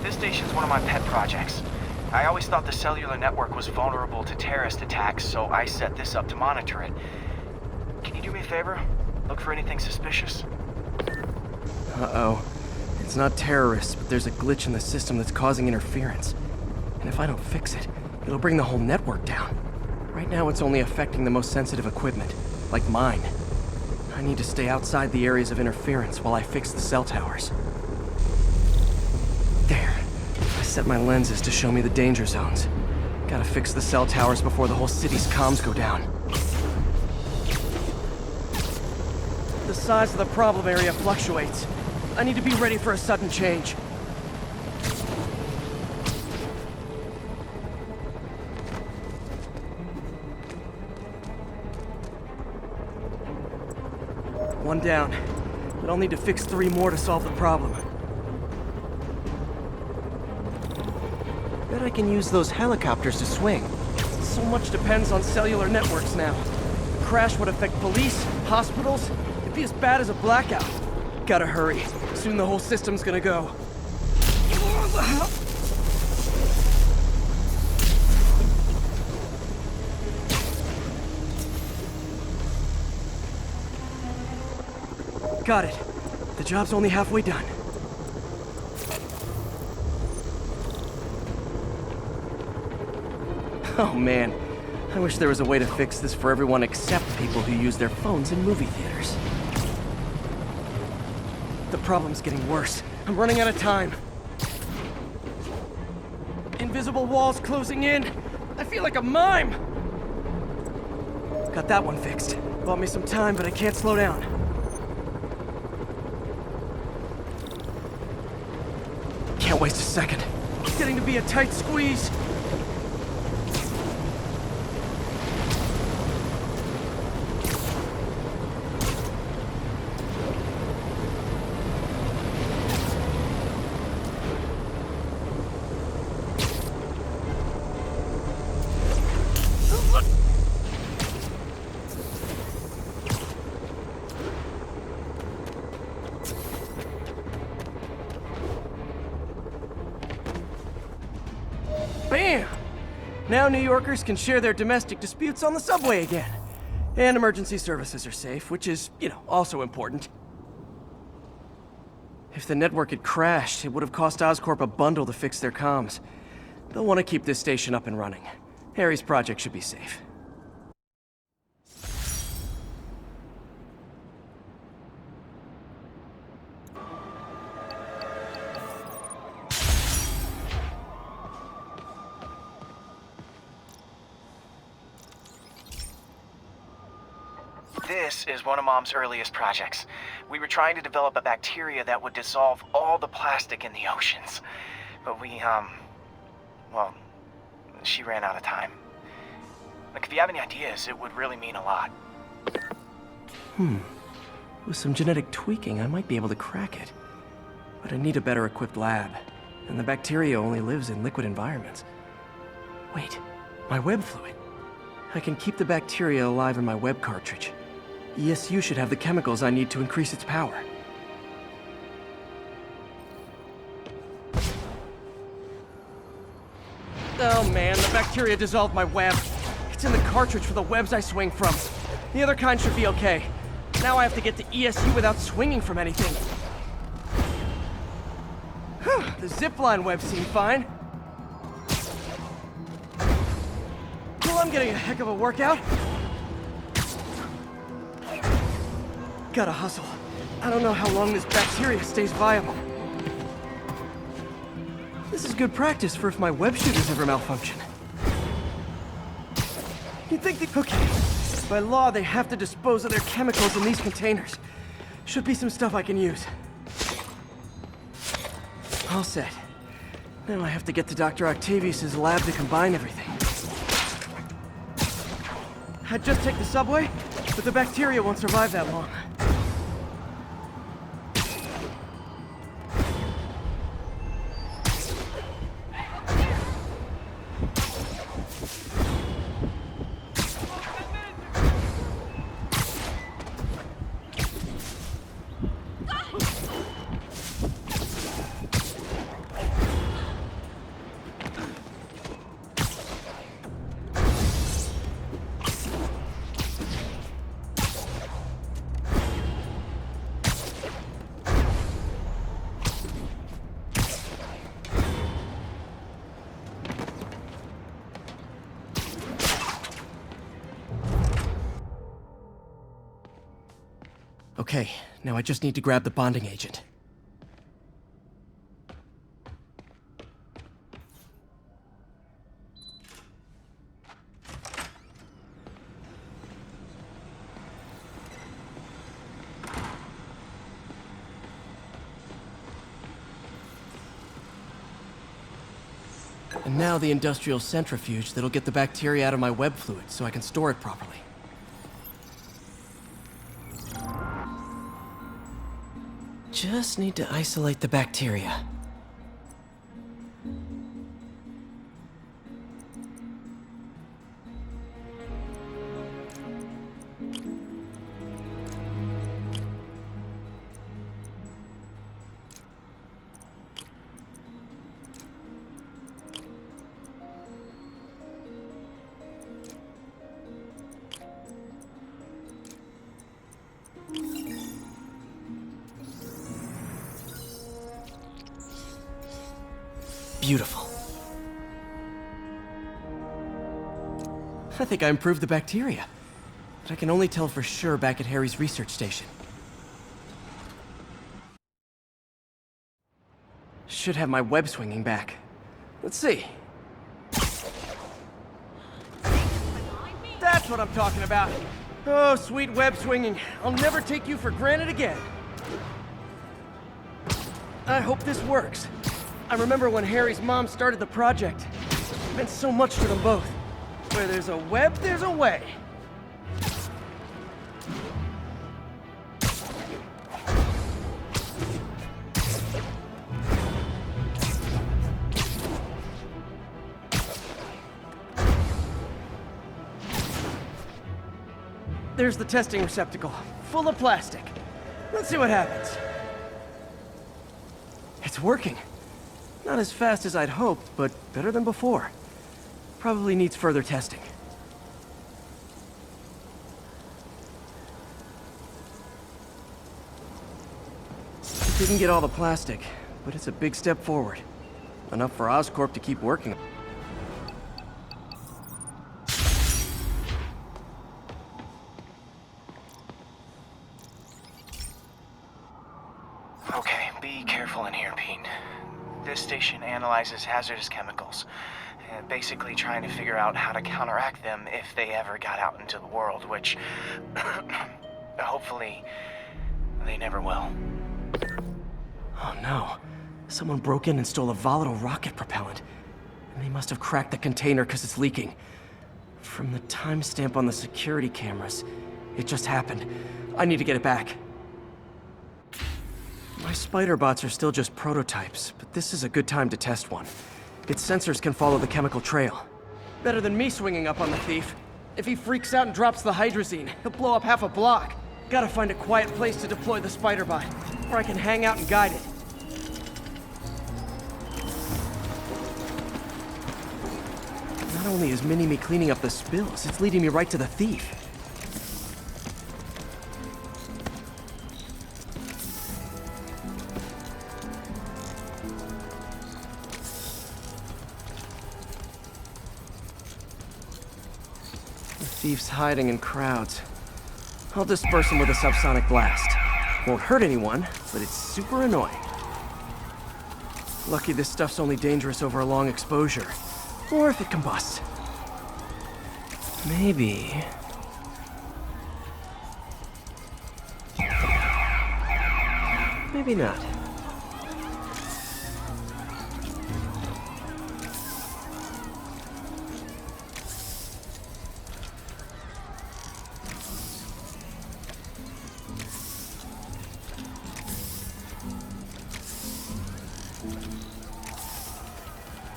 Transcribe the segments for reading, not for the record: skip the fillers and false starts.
This station's one of my pet projects. I always thought the cellular network was vulnerable to terrorist attacks, so I set this up to monitor it. Can you do me a favor? Look for anything suspicious? Uh-oh. It's not terrorists, but there's a glitch in the system that's causing interference. And if I don't fix it, it'll bring the whole network down. Right now it's only affecting the most sensitive equipment, like mine. I need to stay outside the areas of interference while I fix the cell towers. There. I set my lenses to show me the danger zones. Gotta fix the cell towers before the whole city's comms go down. The size of the problem area fluctuates. I need to be ready for a sudden change. One down, but I'll need to fix 3 more to solve the problem. Bet I can use those helicopters to swing. So much depends on cellular networks now. A crash would affect police, hospitals. It'd be as bad as a blackout. Gotta hurry. Soon the whole system's gonna go. Got it. The job's only halfway done. Oh man, I wish there was a way to fix this for everyone except people who use their phones in movie theaters. The problem's getting worse. I'm running out of time. Invisible walls closing in. I feel like a mime. Got that one fixed. Bought me some time, but I can't slow down. Can't waste a second. It's getting to be a tight squeeze. Bam! Now New Yorkers can share their domestic disputes on the subway again. And emergency services are safe, which is, also important. If the network had crashed, it would have cost Oscorp a bundle to fix their comms. They'll want to keep this station up and running. Harry's project should be safe. This is one of Mom's earliest projects. We were trying to develop a bacteria that would dissolve all the plastic in the oceans. But well, she ran out of time. Like, if you have any ideas, it would really mean a lot. With some genetic tweaking, I might be able to crack it. But I need a better equipped lab. And the bacteria only lives in liquid environments. Wait, my web fluid. I can keep the bacteria alive in my web cartridge. ESU should have the chemicals I need to increase its power. Oh man, the bacteria dissolved my web. It's in the cartridge for the webs I swing from. The other kind should be okay. Now I have to get to ESU without swinging from anything. The zipline webs seem fine. Well, I'm getting a heck of a workout. Gotta hustle. I don't know how long this bacteria stays viable. This is good practice for if my web shooters ever malfunction. You'd think okay. By law, they have to dispose of their chemicals in these containers. Should be some stuff I can use. All set. Now I have to get to Dr. Octavius's lab to combine everything. I'd just take the subway, but the bacteria won't survive that long. Okay, now I just need to grab the bonding agent. And now the industrial centrifuge that'll get the bacteria out of my web fluid so I can store it properly. Just need to isolate the bacteria. Beautiful. I think I improved the bacteria, but I can only tell for sure back at Harry's research station. Should have my web swinging back. Let's see. That's what I'm talking about. Oh, sweet web swinging. I'll never take you for granted again. I hope this works. I remember when Harry's mom started the project. It meant so much to them both. Where there's a web, there's a way. There's the testing receptacle, full of plastic. Let's see what happens. It's working. Not as fast as I'd hoped, but better than before. Probably needs further testing. Didn't get all the plastic, but it's a big step forward. Enough for Oscorp to keep working. Okay, be careful in here, Pete. This station analyzes hazardous chemicals, basically trying to figure out how to counteract them if they ever got out into the world, which hopefully they never will. Oh no. Someone broke in and stole a volatile rocket propellant. And they must have cracked the container because it's leaking. From the timestamp on the security cameras, it just happened. I need to get it back. My spider bots are still just prototypes, but this is a good time to test one. Its sensors can follow the chemical trail. Better than me swinging up on the thief. If he freaks out and drops the hydrazine, he'll blow up half a block. Gotta find a quiet place to deploy the spider bot, where I can hang out and guide it. Not only is Mini-Me cleaning up the spills, it's leading me right to the thief. Thief's hiding in crowds. I'll disperse him with a subsonic blast. Won't hurt anyone, but it's super annoying. Lucky this stuff's only dangerous over a long exposure. Or if it combusts. Maybe... maybe not.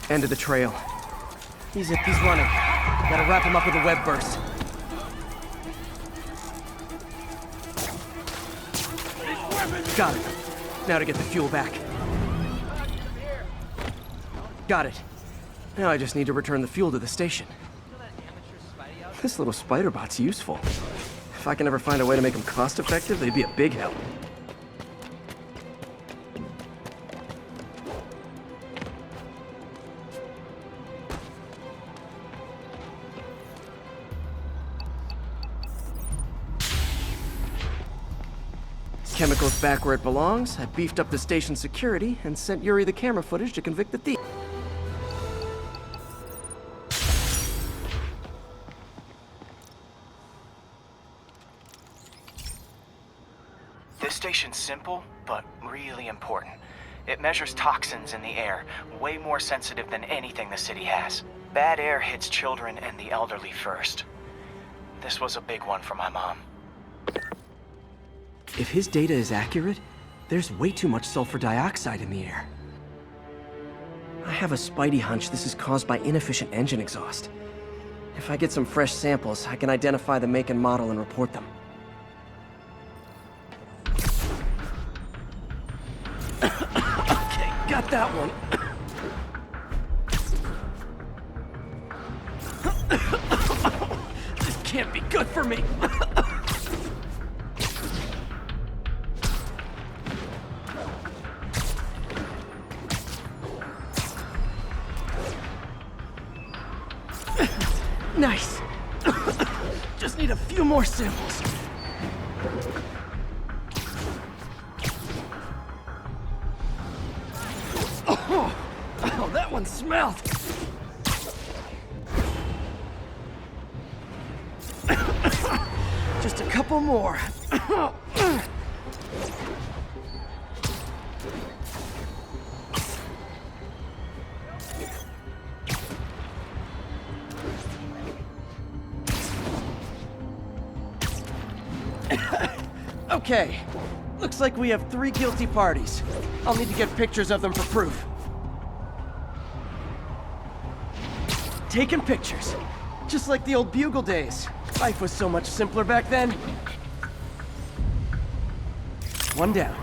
End of the trail. He's running. Gotta wrap him up with a web burst. Got it. Now to get the fuel back. Got it. Now I just need to return the fuel to the station. This little spider bot's useful. If I can ever find a way to make them cost-effective, they'd be a big help. chemicals back where it belongs, I beefed up the station's security, and sent Yuri the camera footage to convict the thief. This station's simple, but really important. It measures toxins in the air, way more sensitive than anything the city has. Bad air hits children and the elderly first. This was a big one for my mom. If his data is accurate, there's way too much sulfur dioxide in the air. I have a spidey hunch this is caused by inefficient engine exhaust. If I get some fresh samples, I can identify the make and model and report them. Okay, got that one. This can't be good for me. Nice. Just need a few more samples. Oh, that one smelled. Just a couple more. Okay, looks like we have 3 guilty parties. I'll need to get pictures of them for proof. Taking pictures. Just like the old Bugle days. Life was so much simpler back then. One down.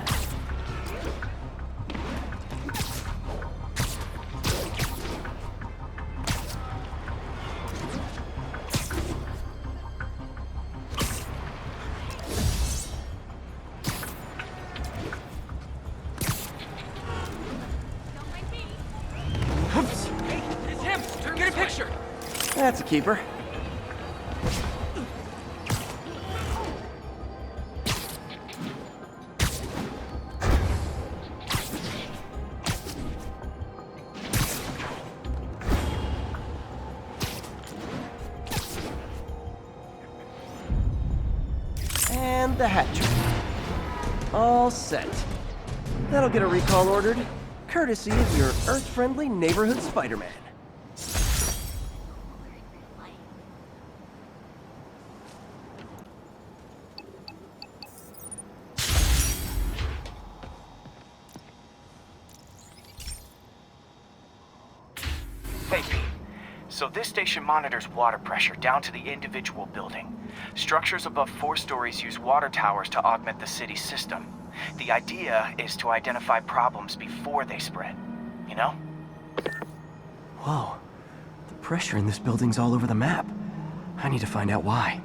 Oops. Hey, it's him! Get a picture! That's a keeper. And the hat trick. All set. That'll get a recall ordered, courtesy of your Earth-friendly neighborhood Spider-Man. Hey, Pete. So this station monitors water pressure down to the individual building. Structures above 4 stories use water towers to augment the city's system. The idea is to identify problems before they spread, you know? Whoa. The pressure in this building's all over the map. I need to find out why.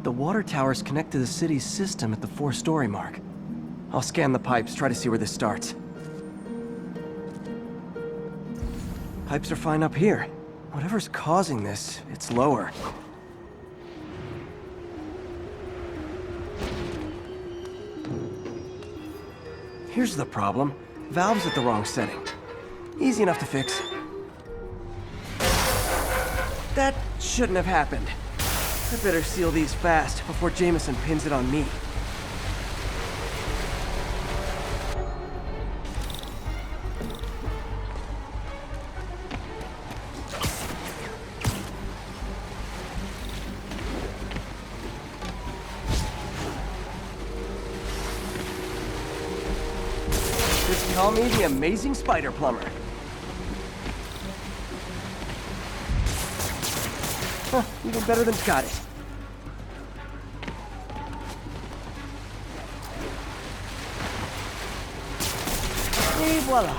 The water towers connect to the city's system at the 4-story mark. I'll scan the pipes, try to see where this starts. Pipes are fine up here. Whatever's causing this, it's lower. Here's the problem. Valve's at the wrong setting. Easy enough to fix. That shouldn't have happened. I better seal these fast before Jameson pins it on me. Just call me the amazing spider plumber. Huh, even better than got it. Et voila.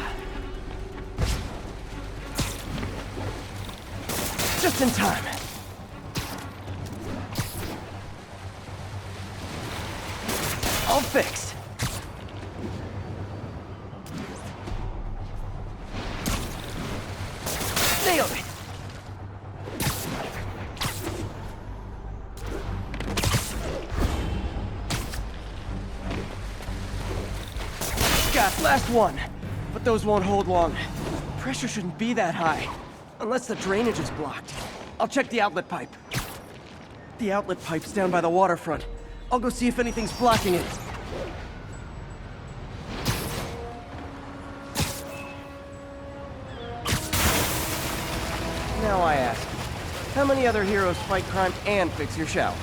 Just in time. All fixed. Nailed it. got last one. But those won't hold long. Pressure shouldn't be that high. Unless the drainage is blocked. I'll check the outlet pipe. The outlet pipe's down by the waterfront. I'll go see if anything's blocking it. Now I ask, how many other heroes fight crime and fix your shower?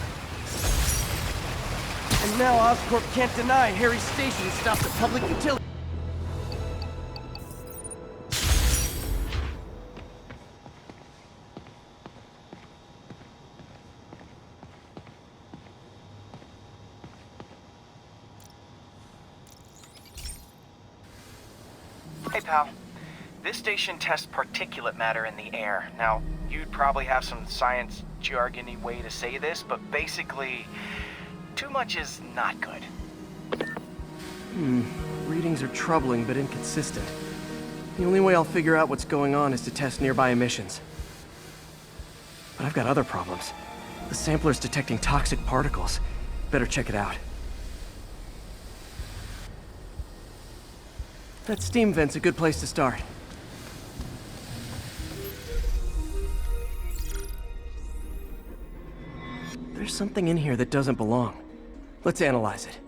And now Oscorp can't deny Harry's station stopped at public utility. Hey, pal. This station tests particulate matter in the air. Now, you'd probably have some science jargony way to say this, but basically, too much is not good. Readings are troubling but inconsistent. The only way I'll figure out what's going on is to test nearby emissions. But I've got other problems. The sampler's detecting toxic particles. Better check it out. That steam vent's a good place to start. There's something in here that doesn't belong. Let's analyze it.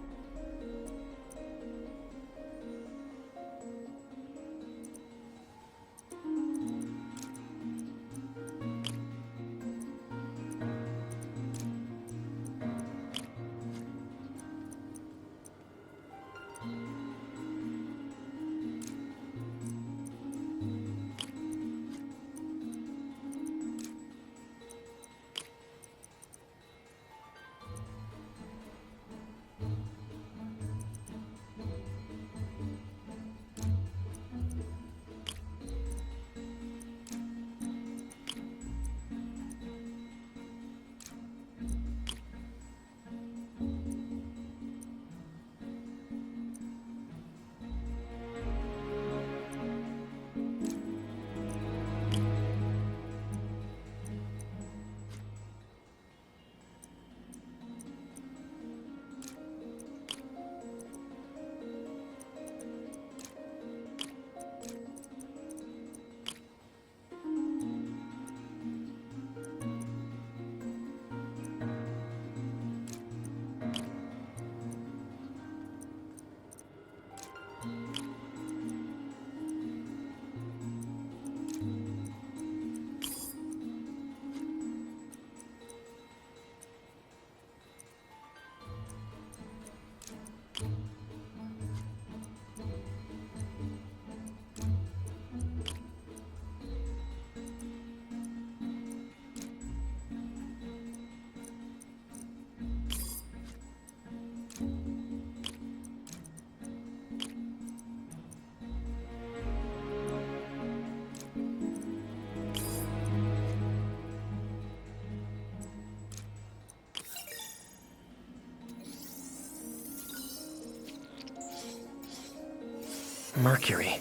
Mercury.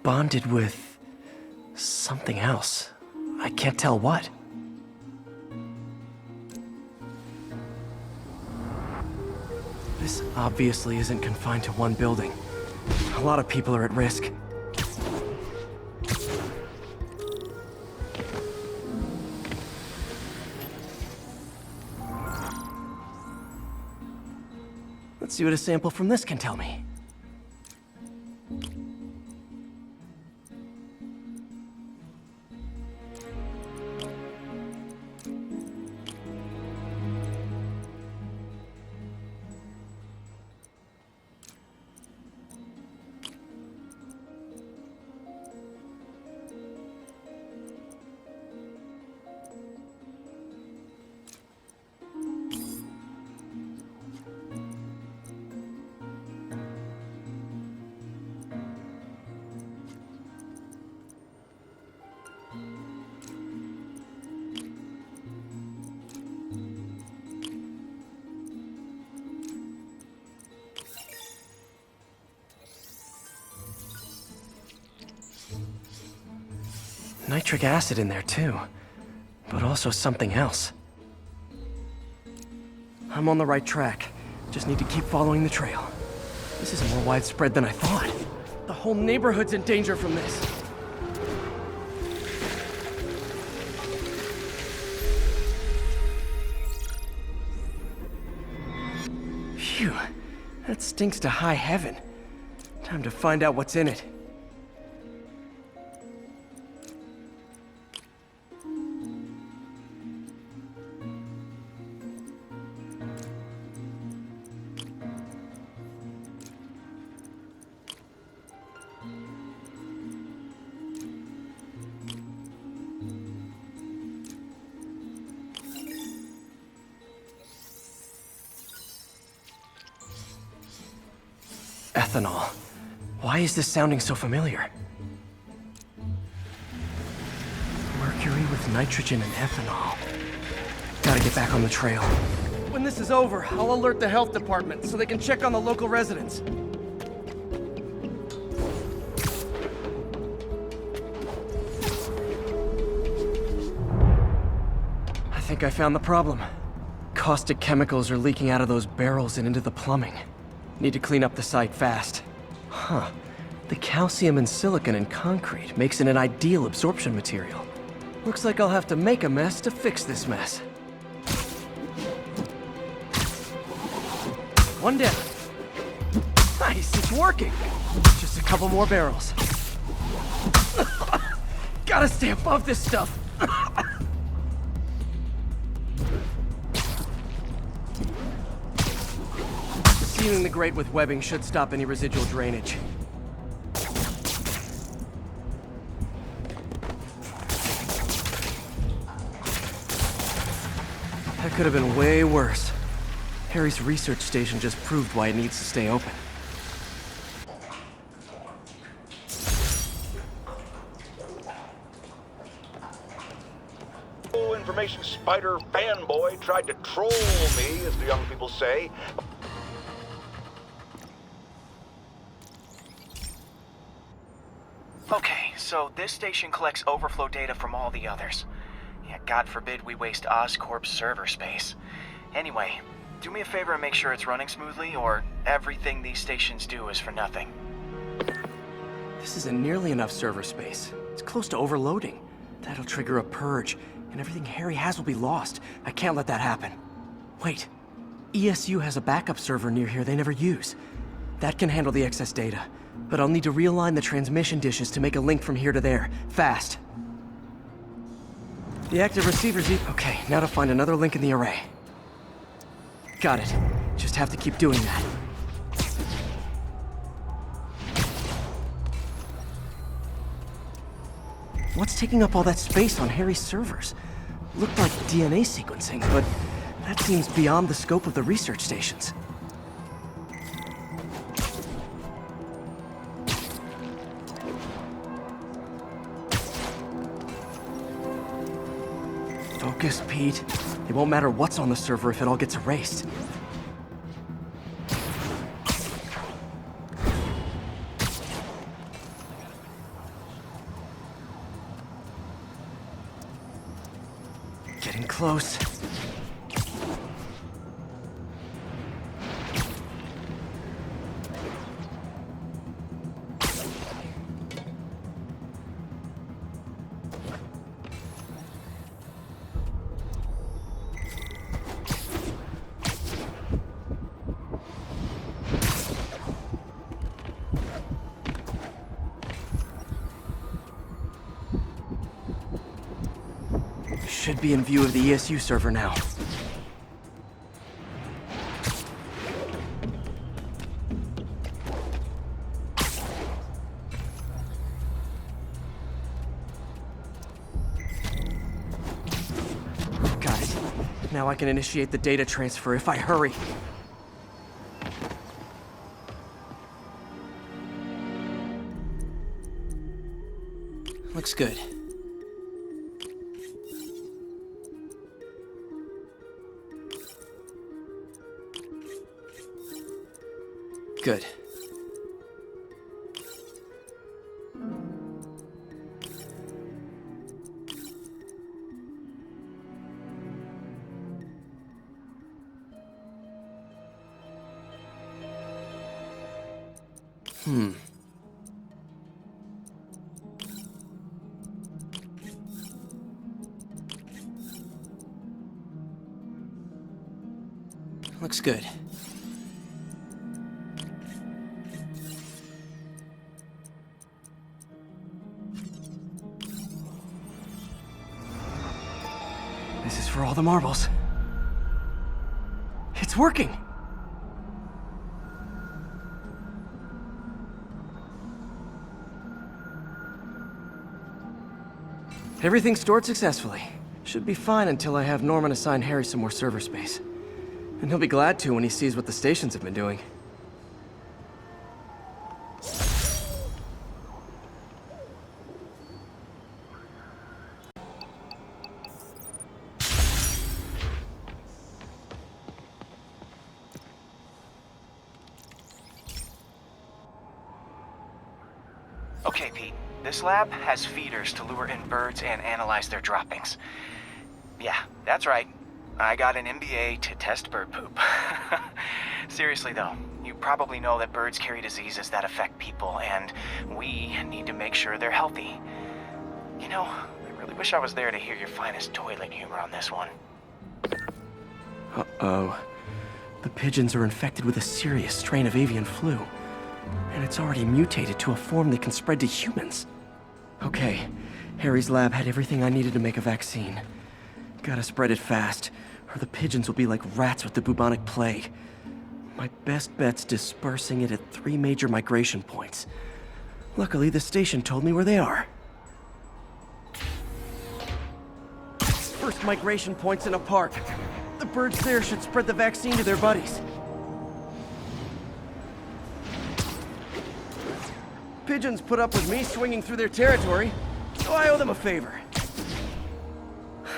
Bonded with something else. I can't tell what. This obviously isn't confined to one building. A lot of people are at risk. Let's see what a sample from this can tell me. Nitric acid in there too, but also something else. I'm on the right track. Just need to keep following the trail. This is more widespread than I thought. The whole neighborhood's in danger from this. Phew, that stinks to high heaven. Time to find out what's in it. Ethanol. Why is this sounding so familiar? Mercury with nitrogen and ethanol. Gotta get back on the trail. When this is over, I'll alert the health department so they can check on the local residents. I think I found the problem. Caustic chemicals are leaking out of those barrels and into the plumbing. Need to clean up the site fast. Huh. The calcium and silicon in concrete makes it an ideal absorption material. Looks like I'll have to make a mess to fix this mess. One down. Nice, it's working. Just a couple more barrels. Gotta stay above this stuff. Sealing the grate with webbing should stop any residual drainage. That could have been way worse. Harry's research station just proved why it needs to stay open. Information spider fanboy tried to troll me, as the young people say. Okay, so this station collects overflow data from all the others. Yeah, God forbid we waste Oscorp's server space. Anyway, do me a favor and make sure it's running smoothly, or everything these stations do is for nothing. This isn't nearly enough server space. It's close to overloading. That'll trigger a purge, and everything Harry has will be lost. I can't let that happen. Wait. ESU has a backup server near here they never use. That can handle the excess data. But I'll need to realign the transmission dishes to make a link from here to there. Fast. The active receiver's okay, now to find another link in the array. Got it. Just have to keep doing that. What's taking up all that space on Harry's servers? Looked like DNA sequencing, but that seems beyond the scope of the research stations. Focus, Pete. It won't matter what's on the server if it all gets erased. Getting close. Should be in view of the ESU server now. Got it. Now I can initiate the data transfer if I hurry. Looks good. Good. Looks good. This is for all the marbles. It's working! Everything stored successfully. Should be fine until I have Norman assign Harry some more server space. And he'll be glad to when he sees what the stations have been doing. Okay, Pete. This lab has feeders to lure in birds and analyze their droppings. Yeah, that's right. I got an MBA to test bird poop. Seriously though, you probably know that birds carry diseases that affect people, and we need to make sure they're healthy. You know, I really wish I was there to hear your finest toilet humor on this one. Uh-oh. The pigeons are infected with a serious strain of avian flu. And it's already mutated to a form that can spread to humans. Okay, Harry's lab had everything I needed to make a vaccine. Gotta spread it fast, or the pigeons will be like rats with the bubonic plague. My best bet's dispersing it at 3 major migration points. Luckily, the station told me where they are. First migration point's in a park. The birds there should spread the vaccine to their buddies. Pigeons put up with me swinging through their territory, so I owe them a favor.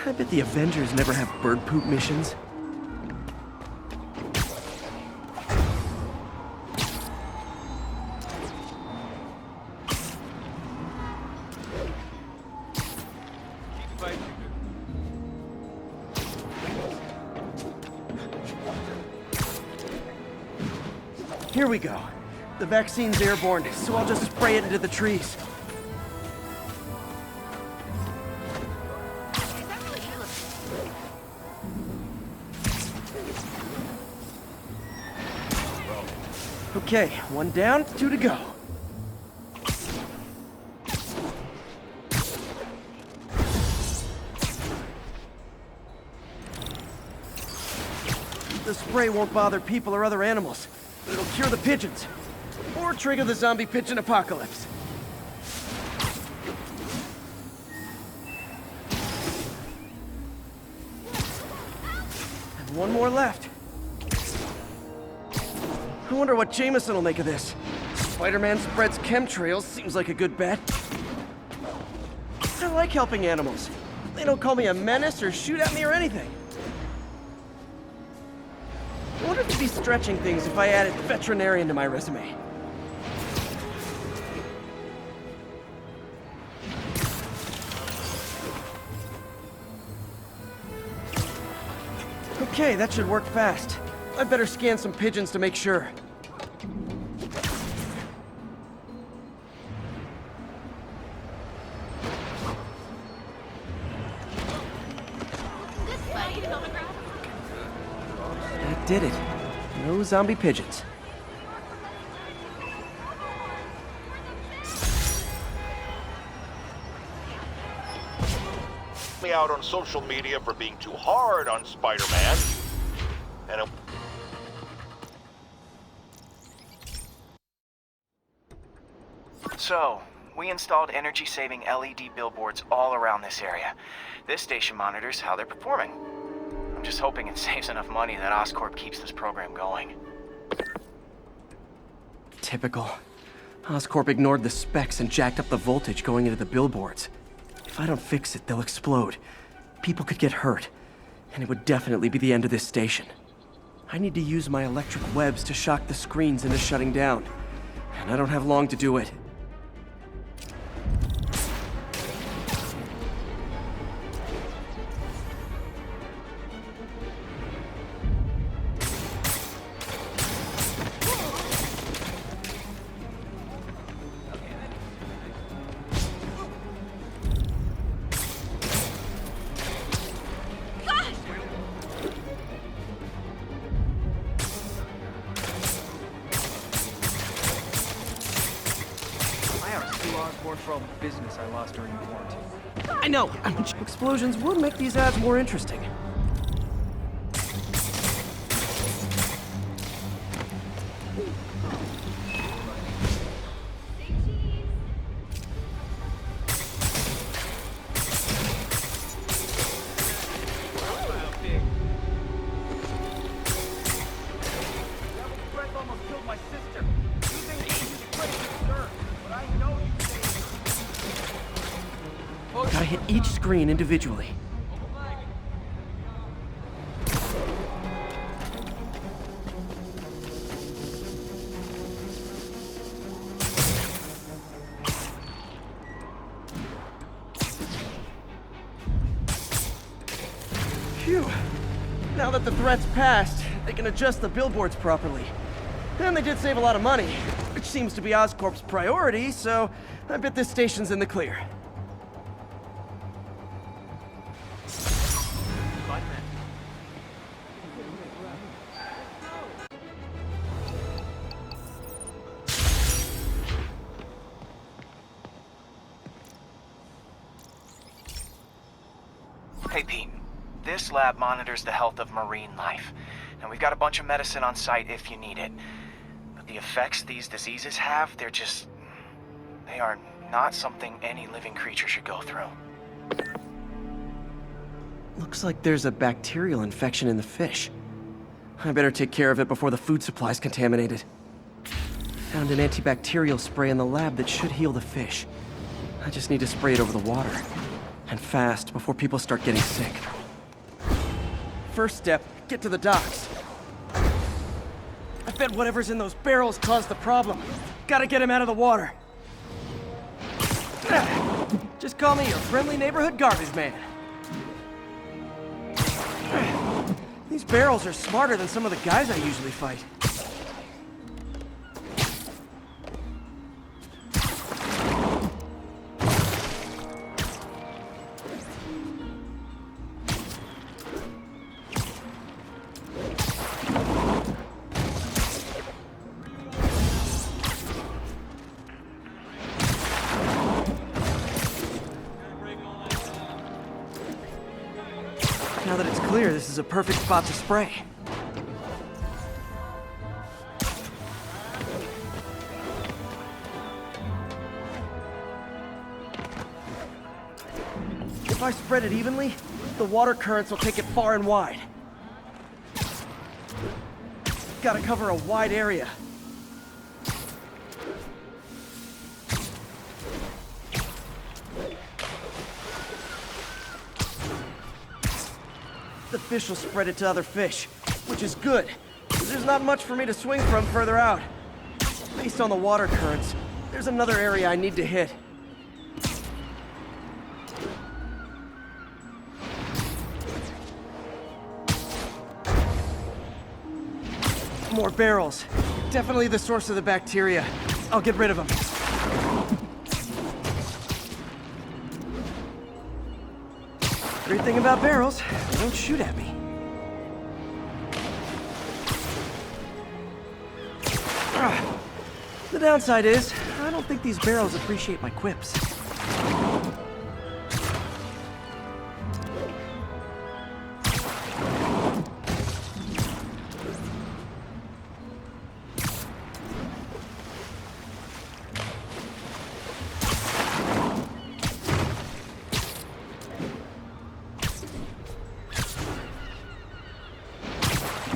I bet the Avengers never have bird poop missions. Here we go. The vaccine's airborne, so I'll just spray it into the trees. Okay, 1 down, 2 to go. The spray won't bother people or other animals, but it'll cure the pigeons. Or trigger the zombie pigeon apocalypse. And 1 more left. I wonder what Jameson will make of this. Spider-Man spreads chemtrails, seems like a good bet. I like helping animals. They don't call me a menace or shoot at me or anything. I wonder if it'd be stretching things if I added veterinarian to my resume. Okay, that should work fast. I better scan some pigeons to make sure. That did it. No zombie pigeons. Me out on social media for being too hard on Spider-Man. And it... So, we installed energy-saving LED billboards all around this area. This station monitors how they're performing. I'm just hoping it saves enough money that Oscorp keeps this program going. Typical. Oscorp ignored the specs and jacked up the voltage going into the billboards. If I don't fix it, they'll explode. People could get hurt. And it would definitely be the end of this station. I need to use my electric webs to shock the screens into shutting down. And I don't have long to do it. More for all the business I lost during quarantine. I know! Explosions would make these ads more interesting. Gotta hit each screen individually. Phew. Now that the threat's passed, they can adjust the billboards properly. And they did save a lot of money, which seems to be Oscorp's priority, so I bet this station's in the clear. Hey, Pete. This lab monitors the health of marine life. And we've got a bunch of medicine on site if you need it. But the effects these diseases have, they are not something any living creature should go through. Looks like there's a bacterial infection in the fish. I better take care of it before the food supply's contaminated. Found an antibacterial spray in the lab that should heal the fish. I just need to spray it over the water. And fast, before people start getting sick. First step, get to the docks. I bet whatever's in those barrels caused the problem. Gotta get him out of the water. Just call me your friendly neighborhood garbage man. These barrels are smarter than some of the guys I usually fight. Now that it's clear, this is a perfect spot to spray. If I spread it evenly, the water currents will take it far and wide. Gotta cover a wide area. The fish will spread it to other fish, which is good. There's not much for me to swing from further out. Based on the water currents, there's another area I need to hit. More barrels. Definitely the source of the bacteria. I'll get rid of them. Great thing about barrels, they don't shoot at me. The downside is, I don't think these barrels appreciate my quips.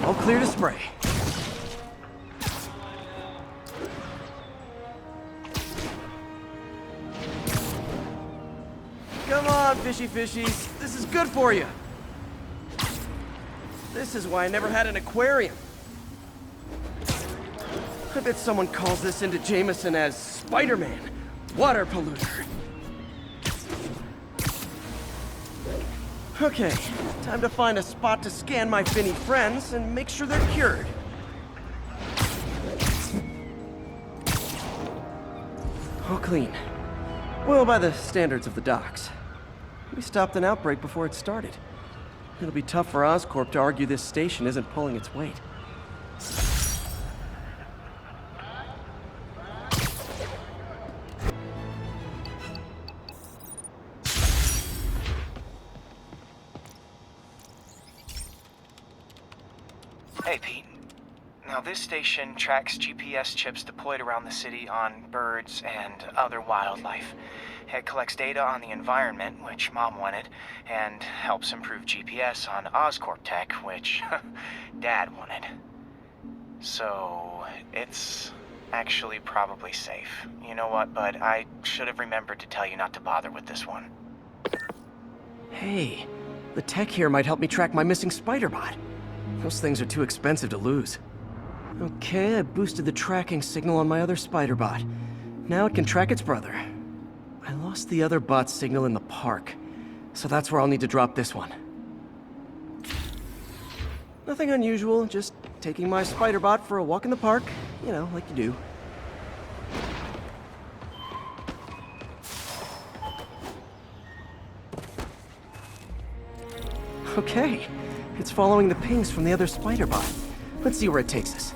All clear to spray. Come on, fishy fishies. This is good for you. This is why I never had an aquarium. I bet someone calls this into Jameson as Spider-Man, water polluter. Okay, time to find a spot to scan my finny friends and make sure they're cured. All clean. Well, by the standards of the docks. We stopped an outbreak before it started. It'll be tough for Oscorp to argue this station isn't pulling its weight. Hey, Pete. Now, this station tracks GPS chips deployed around the city on birds and other wildlife. It collects data on the environment, which Mom wanted, and helps improve GPS on Oscorp tech, which Dad wanted. So, it's actually probably safe. You know what, bud? I should have remembered to tell you not to bother with this one. Hey, the tech here might help me track my missing spider bot. Those things are too expensive to lose. Okay, I boosted the tracking signal on my other spider bot. Now it can track its brother. I lost the other bot's signal in the park, so that's where I'll need to drop this one. Nothing unusual, just taking my spider bot for a walk in the park. You know, like you do. Okay, it's following the pings from the other spider bot. Let's see where it takes us.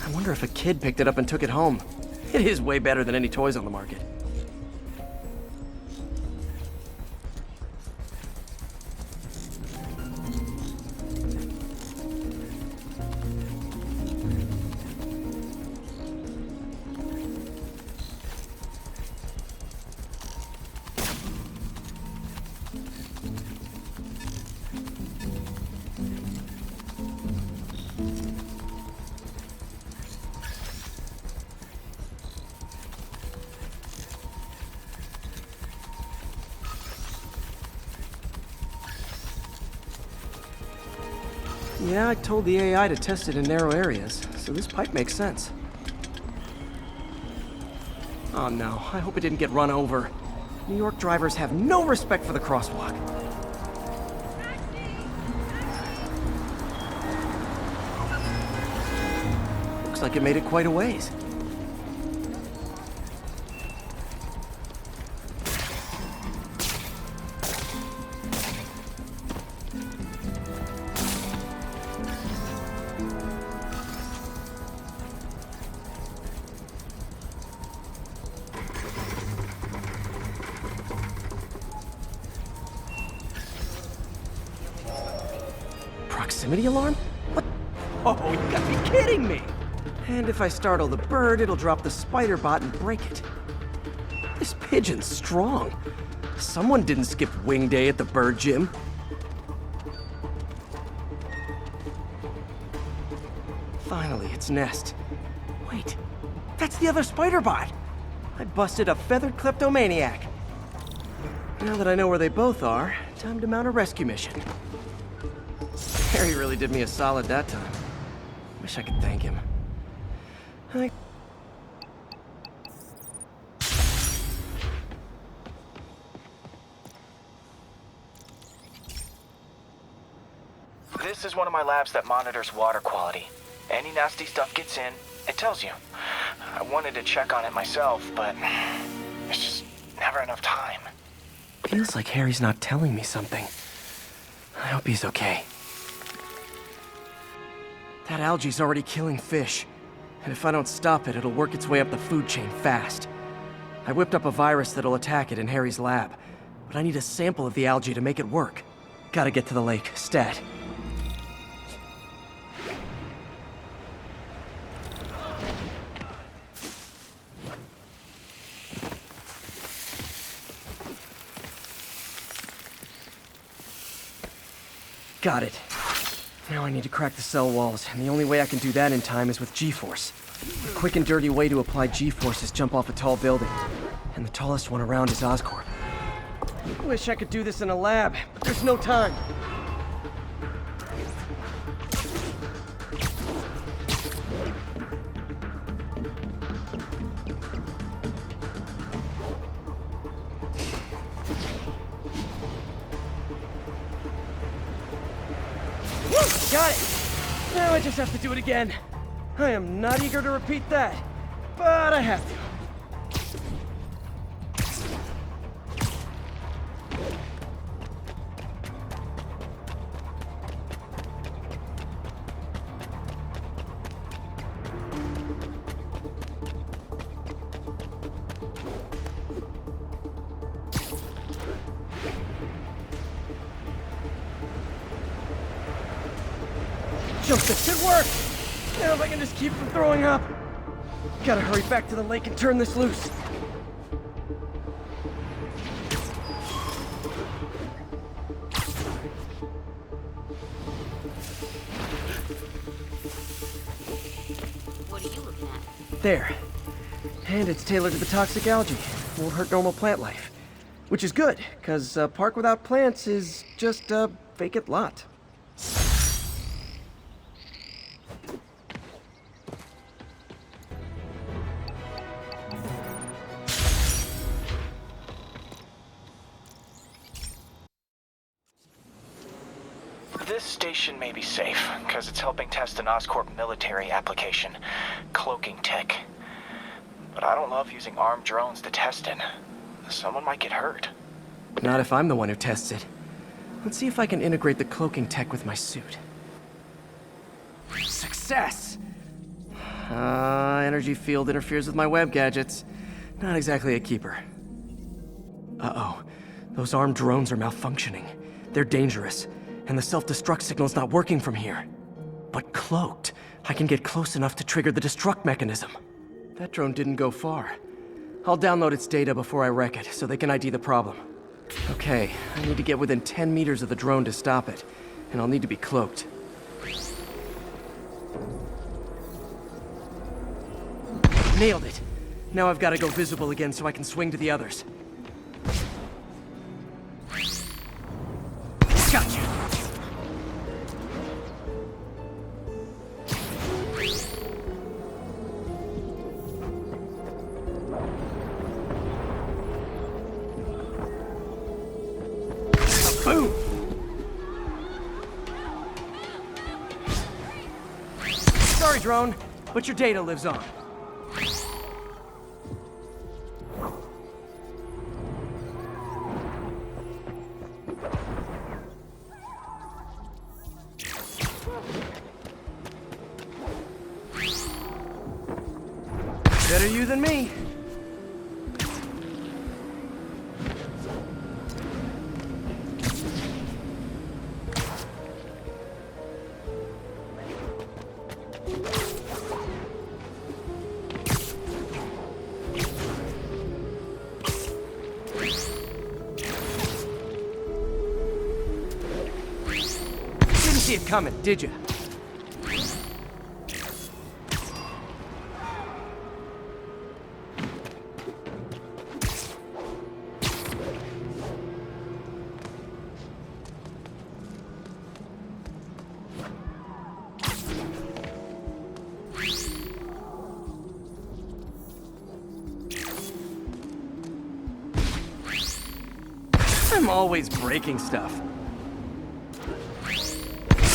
I wonder if a kid picked it up and took it home. It is way better than any toys on the market. Yeah, I told the AI to test it in narrow areas, so this pipe makes sense. Oh no, I hope it didn't get run over. New York drivers have no respect for the crosswalk. Looks like it made it quite a ways. Proximity alarm? What? Oh, you gotta be kidding me! And if I startle the bird, it'll drop the spider bot and break it. This pigeon's strong. Someone didn't skip wing day at the bird gym. Finally, its nest. Wait, that's the other spider bot! I busted a feathered kleptomaniac. Now that I know where they both are, time to mount a rescue mission. Harry really did me a solid that time. Wish I could thank him. This is one of my labs that monitors water quality. Any nasty stuff gets in, it tells you. I wanted to check on it myself, but there's just never enough time. Feels like Harry's not telling me something. I hope he's okay. That algae's already killing fish. And if I don't stop it, it'll work its way up the food chain fast. I whipped up a virus that'll attack it in Harry's lab. But I need a sample of the algae to make it work. Gotta get to the lake, stat. Got it. Now I need to crack the cell walls, and the only way I can do that in time is with G-force. A quick and dirty way to apply G-force is jump off a tall building. And the tallest one around is Oscorp. I wish I could do this in a lab, but there's no time. Woo! Got it! Now I just have to do it again. I am not eager to repeat that, but I have to. Jump stick should work! Now if I can just keep from throwing up. Gotta hurry back to the lake and turn this loose. What are you looking at? There. And it's tailored to the toxic algae. Won't hurt normal plant life. Which is good, because a park without plants is just a vacant lot. This station may be safe, because it's helping test an Oscorp military application, cloaking tech. But I don't love using armed drones to test it. Someone might get hurt. Not if I'm the one who tests it. Let's see if I can integrate the cloaking tech with my suit. Success! Energy field interferes with my web gadgets. Not exactly a keeper. Uh-oh. Those armed drones are malfunctioning. They're dangerous, and the self-destruct signal's not working from here. But cloaked, I can get close enough to trigger the destruct mechanism. That drone didn't go far. I'll download its data before I wreck it, so they can ID the problem. Okay, I need to get within 10 meters of the drone to stop it, and I'll need to be cloaked. Nailed it! Now I've got to go visible again so I can swing to the others. Gotcha! Boom! Sorry, drone, but your data lives on. Better you than me. Didn't see it coming, did you? I'm always breaking stuff.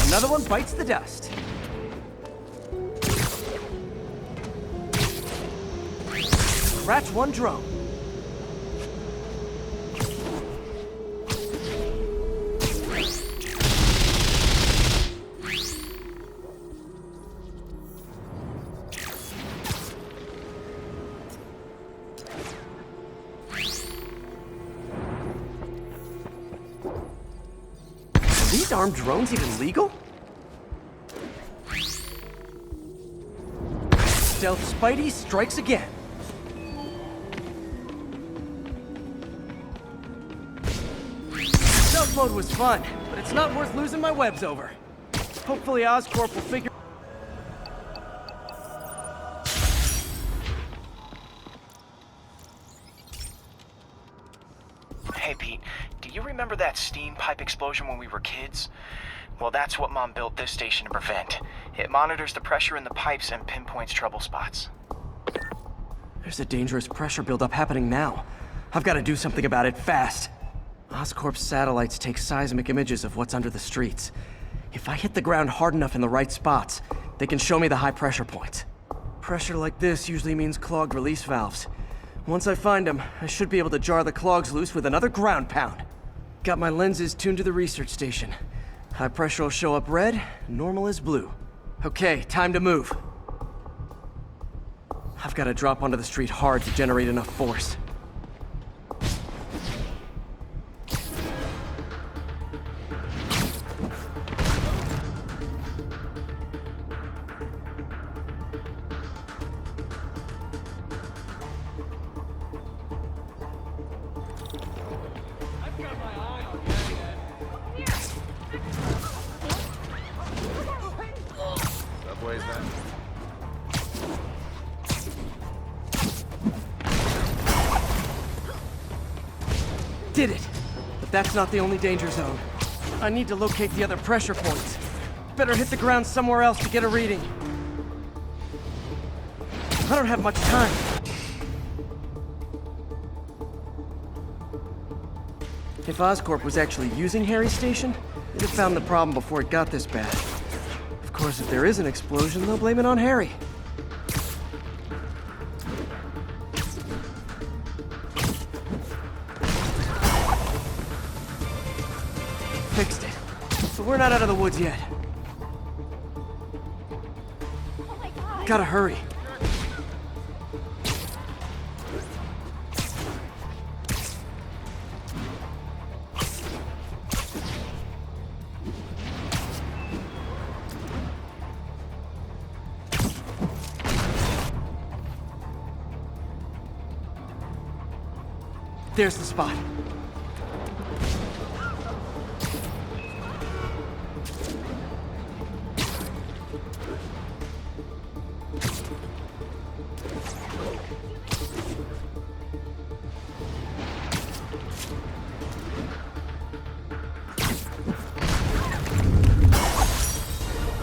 Another one bites the dust. Scratch one drone. Are these armed drones even legal? Stealth Spidey strikes again. Stealth mode was fun, but it's not worth losing my webs over. Hopefully Oscorp will figure... Hey, Pete, do you remember that steam pipe explosion when we were kids? Well, that's what Mom built this station to prevent. It monitors the pressure in the pipes and pinpoints trouble spots. There's a dangerous pressure buildup happening now. I've got to do something about it fast. Oscorp's satellites take seismic images of what's under the streets. If I hit the ground hard enough in the right spots, they can show me the high pressure points. Pressure like this usually means clogged release valves. Once I find them, I should be able to jar the clogs loose with another ground pound. Got my lenses tuned to the research station. High pressure will show up red, normal is blue. Okay, time to move. I've got to drop onto the street hard to generate enough force. Subway's that? Did it! But that's not the only danger zone. I need to locate the other pressure points. Better hit the ground somewhere else to get a reading. I don't have much time. If Oscorp was actually using Harry's station, they'd have found the problem before it got this bad. Of course, if there is an explosion, they'll blame it on Harry. Fixed it. But we're not out of the woods yet. Oh my god. Gotta hurry. There's the spot.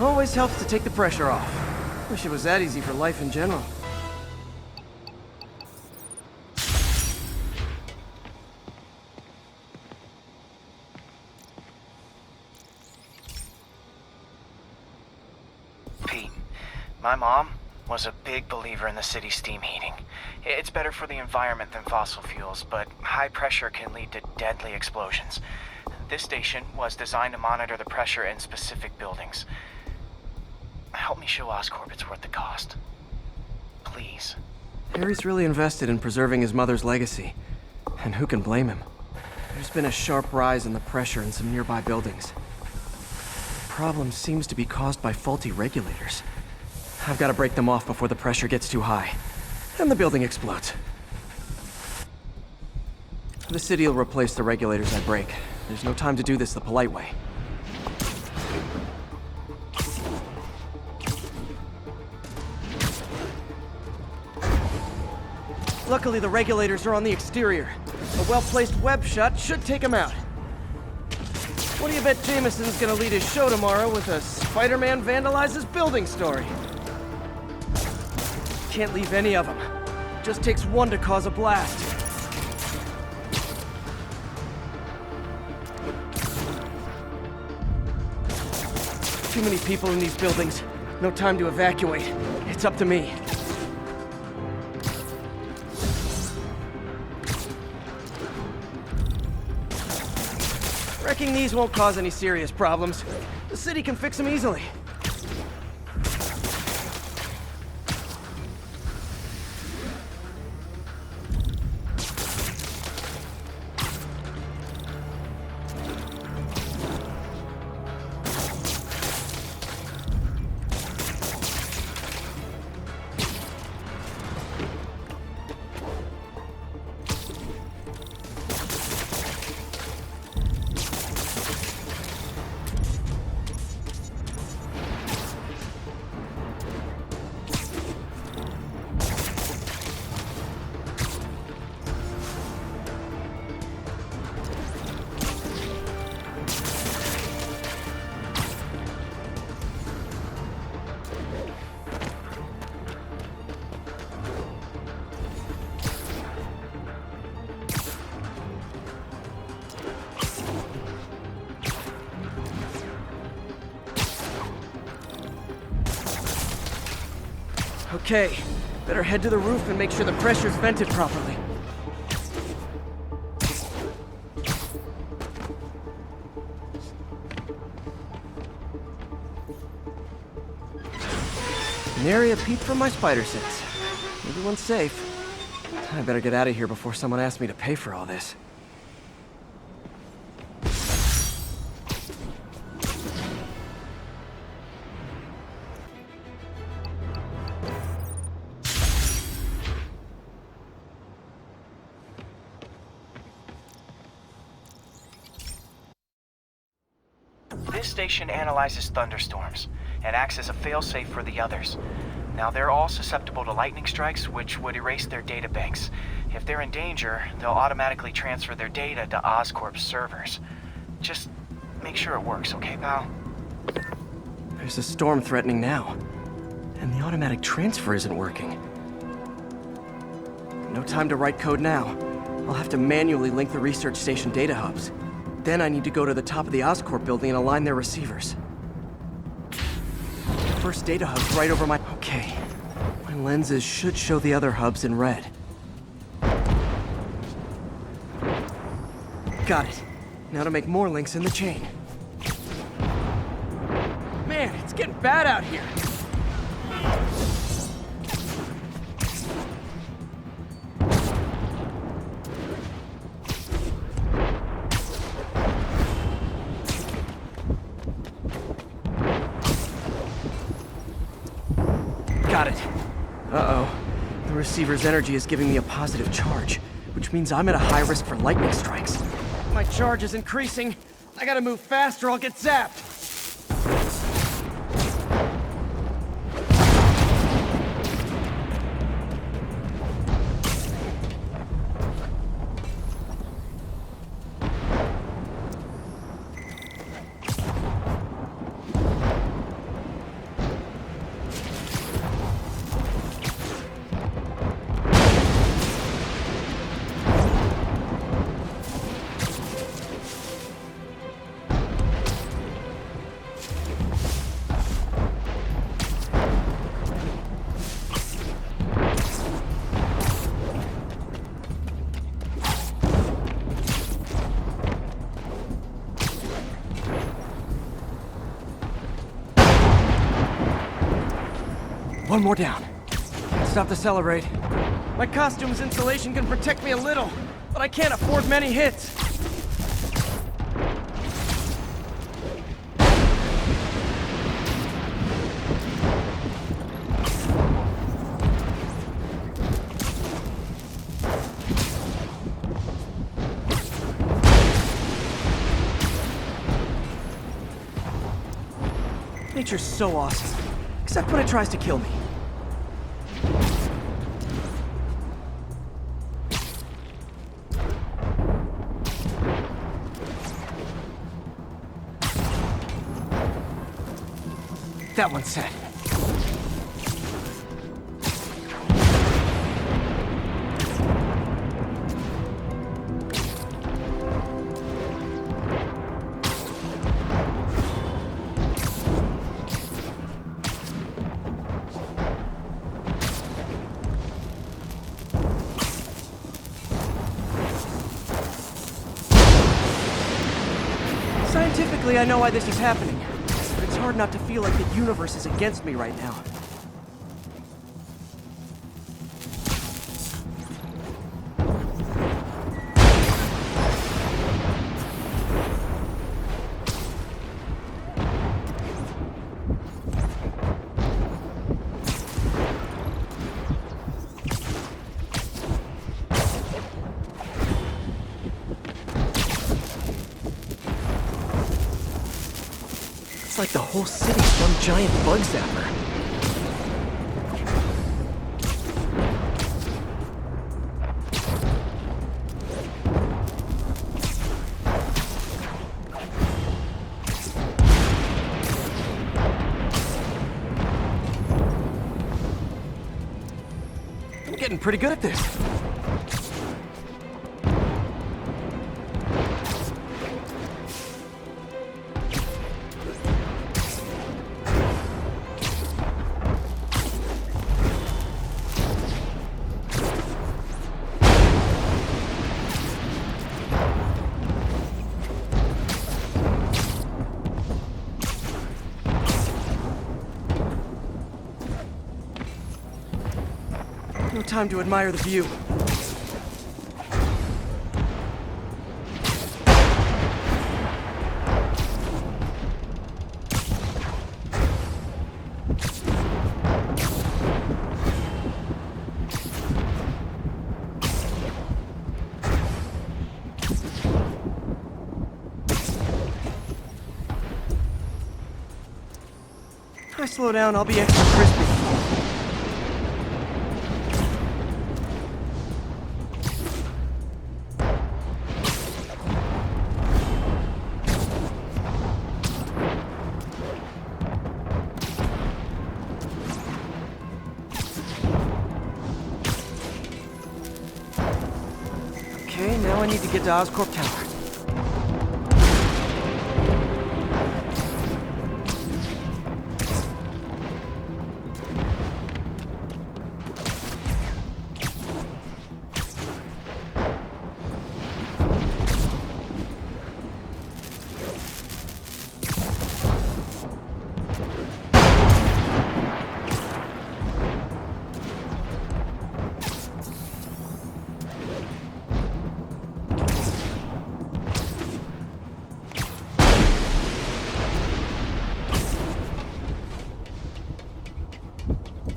Always helps to take the pressure off. Wish it was that easy for life in general. Pete, my mom was a big believer in the city's steam heating. It's better for the environment than fossil fuels, but high pressure can lead to deadly explosions. This station was designed to monitor the pressure in specific buildings. Help me show Oscorp it's worth the cost. Please. Harry's really invested in preserving his mother's legacy. And who can blame him? There's been a sharp rise in the pressure in some nearby buildings. The problem seems to be caused by faulty regulators. I've got to break them off before the pressure gets too high. And the building explodes. The city will replace the regulators I break. There's no time to do this the polite way. Luckily, the regulators are on the exterior. A well-placed web shot should take them out. What do you bet Jameson's gonna lead his show tomorrow with a Spider-Man vandalizes building story? Can't leave any of them. Just takes one to cause a blast. Too many people in these buildings. No time to evacuate. It's up to me. Wrecking these won't cause any serious problems. The city can fix them easily. Okay, better head to the roof and make sure the pressure's vented properly. Nary a peep from my spider sense. Everyone's safe. I better get out of here before someone asks me to pay for all this. This station analyzes thunderstorms and acts as a failsafe for the others. Now, they're all susceptible to lightning strikes, which would erase their databanks. If they're in danger, they'll automatically transfer their data to Oscorp's servers. Just make sure it works, okay, pal? There's a storm threatening now, and the automatic transfer isn't working. No time to write code now. I'll have to manually link the research station data hubs. Then I need to go to the top of the Oscorp building and align their receivers. The first data hub's right over my... Okay. My lenses should show the other hubs in red. Got it. Now to make more links in the chain. Man, it's getting bad out here. Got it. Uh-oh. The receiver's energy is giving me a positive charge, which means I'm at a high risk for lightning strikes. My charge is increasing. I gotta move fast or I'll get zapped. One more down. Can't stop to celebrate. My costume's insulation can protect me a little, but I can't afford many hits. Nature's so awesome, except when it tries to kill me. That one's set. Scientifically, I know why this is happening. But it's hard not to feel like the universe is against me right now. It's like the whole city's one giant bug zapper. I'm getting pretty good at this. No time to admire the view. If I slow down, I'll be extra crispy. Okay, now I need to get to Oscorp Tower.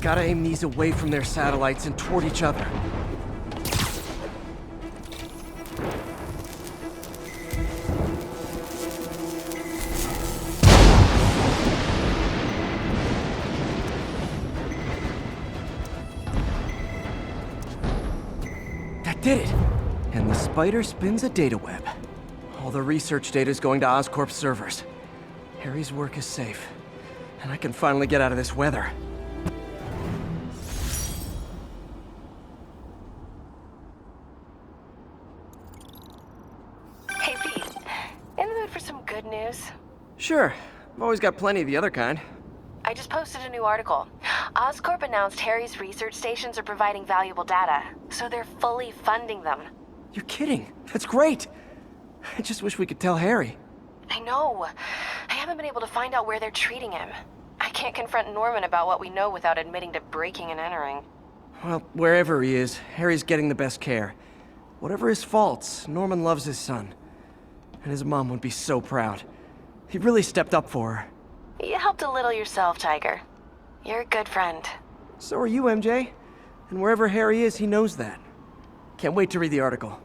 Gotta aim these away from their satellites and toward each other. That did it! And the spider spins a data web. All the research data is going to Oscorp's servers. Harry's work is safe, and I can finally get out of this weather. Hey, Pete. In the mood for some good news? Sure, I've always got plenty of the other kind. I just posted a new article. Oscorp announced Harry's research stations are providing valuable data, so they're fully funding them. You're kidding. That's great. I just wish we could tell Harry. I know. I haven't been able to find out where they're treating him. I can't confront Norman about what we know without admitting to breaking and entering. Well, wherever he is, Harry's getting the best care. Whatever his faults, Norman loves his son. And his mom would be so proud. He really stepped up for her. You helped a little yourself, Tiger. You're a good friend. So are you, MJ. And wherever Harry is, he knows that. Can't wait to read the article.